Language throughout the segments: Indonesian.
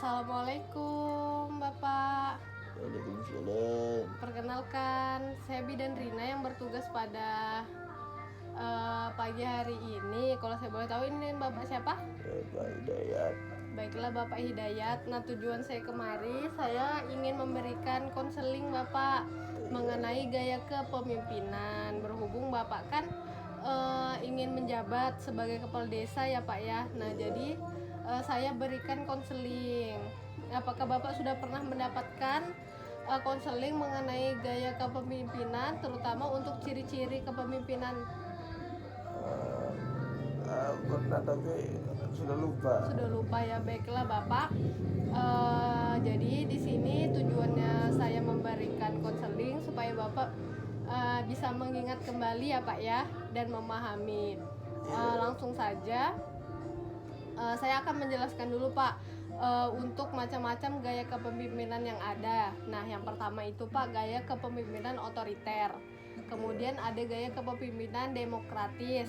Assalamualaikum Bapak. Waalaikumsalam. Perkenalkan, saya Bidan Rina yang bertugas pada pagi hari ini. Kalau saya boleh tahu ini Bapak siapa? Bapak Hidayat. Baiklah Bapak Hidayat. Nah, tujuan saya kemari, saya ingin memberikan konseling Bapak mengenai gaya kepemimpinan. Berhubung Bapak kan ingin menjabat sebagai kepala desa ya Pak ya. Nah, jadi saya berikan konseling. Apakah Bapak sudah pernah mendapatkan konseling mengenai gaya kepemimpinan, terutama untuk ciri-ciri kepemimpinan? Pernah tapi sudah lupa. Sudah lupa ya. Baiklah Bapak. Jadi di sini tujuannya saya memberikan konseling supaya Bapak bisa mengingat kembali ya Pak ya, dan memahami. Langsung saja. Saya akan menjelaskan dulu Pak untuk macam-macam gaya kepemimpinan yang ada. Nah, yang pertama itu Pak, gaya kepemimpinan otoriter. Kemudian ada gaya kepemimpinan demokratis.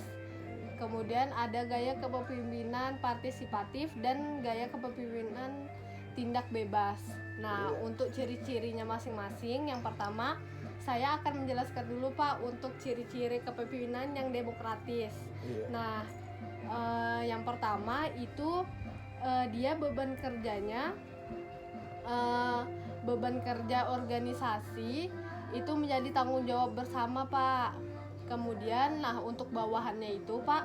Kemudian ada gaya kepemimpinan partisipatif dan gaya kepemimpinan tindak bebas. Nah, untuk ciri-cirinya masing-masing, yang pertama saya akan menjelaskan dulu Pak untuk ciri-ciri kepemimpinan yang demokratis. Nah, yang pertama itu dia beban kerjanya, beban kerja organisasi itu menjadi tanggung jawab bersama Pak. Kemudian, nah untuk bawahannya itu Pak,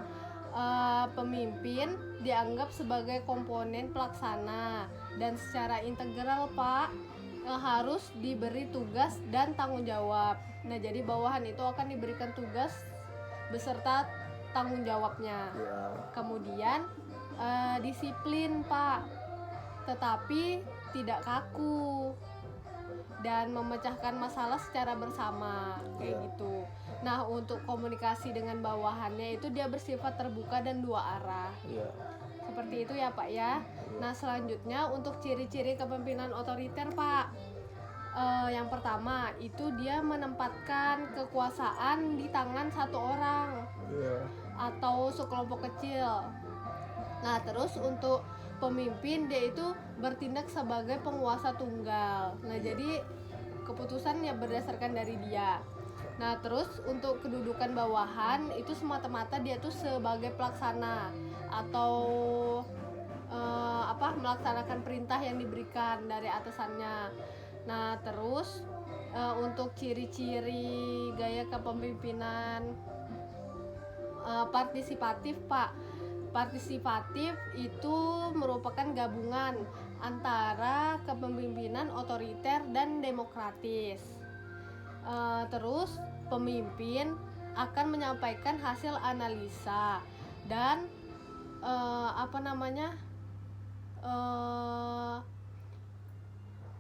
pemimpin dianggap sebagai komponen pelaksana dan secara integral Pak harus diberi tugas dan tanggung jawab. Nah, jadi bawahan itu akan diberikan tugas beserta tanggung jawabnya. Kemudian disiplin Pak, tetapi tidak kaku dan memecahkan masalah secara bersama kayak gitu. Nah, untuk komunikasi dengan bawahannya itu dia bersifat terbuka dan dua arah. Seperti itu ya Pak ya. Nah, selanjutnya untuk ciri-ciri kepemimpinan otoriter Pak, yang pertama itu dia menempatkan kekuasaan di tangan satu orang atau sekelompok kecil. Nah, terus untuk pemimpin dia itu bertindak sebagai penguasa tunggal. Nah, jadi keputusannya berdasarkan dari dia. Nah, terus untuk kedudukan bawahan itu semata-mata dia tuh sebagai pelaksana atau melaksanakan perintah yang diberikan dari atasannya. Nah, terus untuk ciri-ciri gaya kepemimpinan partisipatif Pak. Partisipatif itu merupakan gabungan antara kepemimpinan otoriter dan demokratis. Terus pemimpin akan menyampaikan hasil analisa dan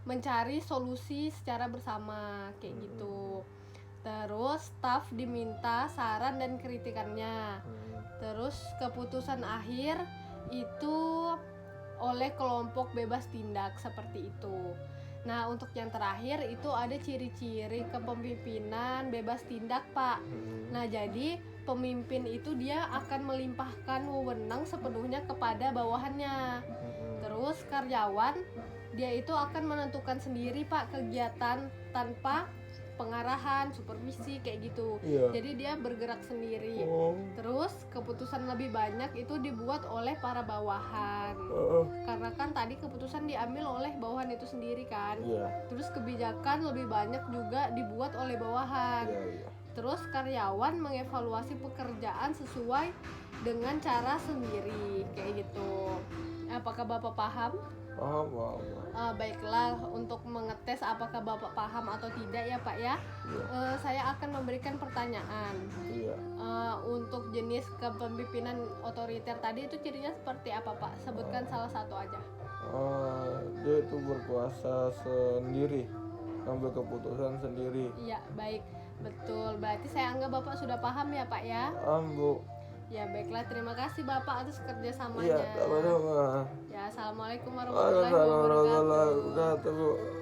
mencari solusi secara bersama kayak gitu. Terus staf diminta saran dan kritikannya. Terus keputusan akhir itu oleh kelompok bebas tindak seperti itu. Nah, untuk yang terakhir itu ada ciri-ciri kepemimpinan bebas tindak Pak. Nah, jadi pemimpin itu dia akan melimpahkan wewenang sepenuhnya kepada bawahannya. Terus karyawan dia itu akan menentukan sendiri Pak kegiatan tanpa pengarahan, supervisi kayak gitu. Jadi dia bergerak sendiri. Terus keputusan lebih banyak itu dibuat oleh para bawahan. Karena kan tadi keputusan diambil oleh bawahan itu sendiri kan. Terus kebijakan lebih banyak juga dibuat oleh bawahan. Terus karyawan mengevaluasi pekerjaan sesuai dengan cara sendiri kayak gitu. Apakah Bapak paham? Paham. Baiklah, untuk mengetes apakah Bapak paham atau tidak ya Pak ya, saya akan memberikan pertanyaan. Untuk jenis kepemimpinan otoriter tadi itu cirinya seperti apa Pak? Sebutkan salah satu aja. Dia itu berkuasa sendiri, ambil keputusan sendiri. Iya, baik, betul. Berarti saya anggap Bapak sudah paham ya Pak ya? Paham Bu. Ya baiklah, terima kasih Bapak atas kerjasamanya. Sama-sama. Ya, assalamualaikum warahmatullahi wabarakatuh.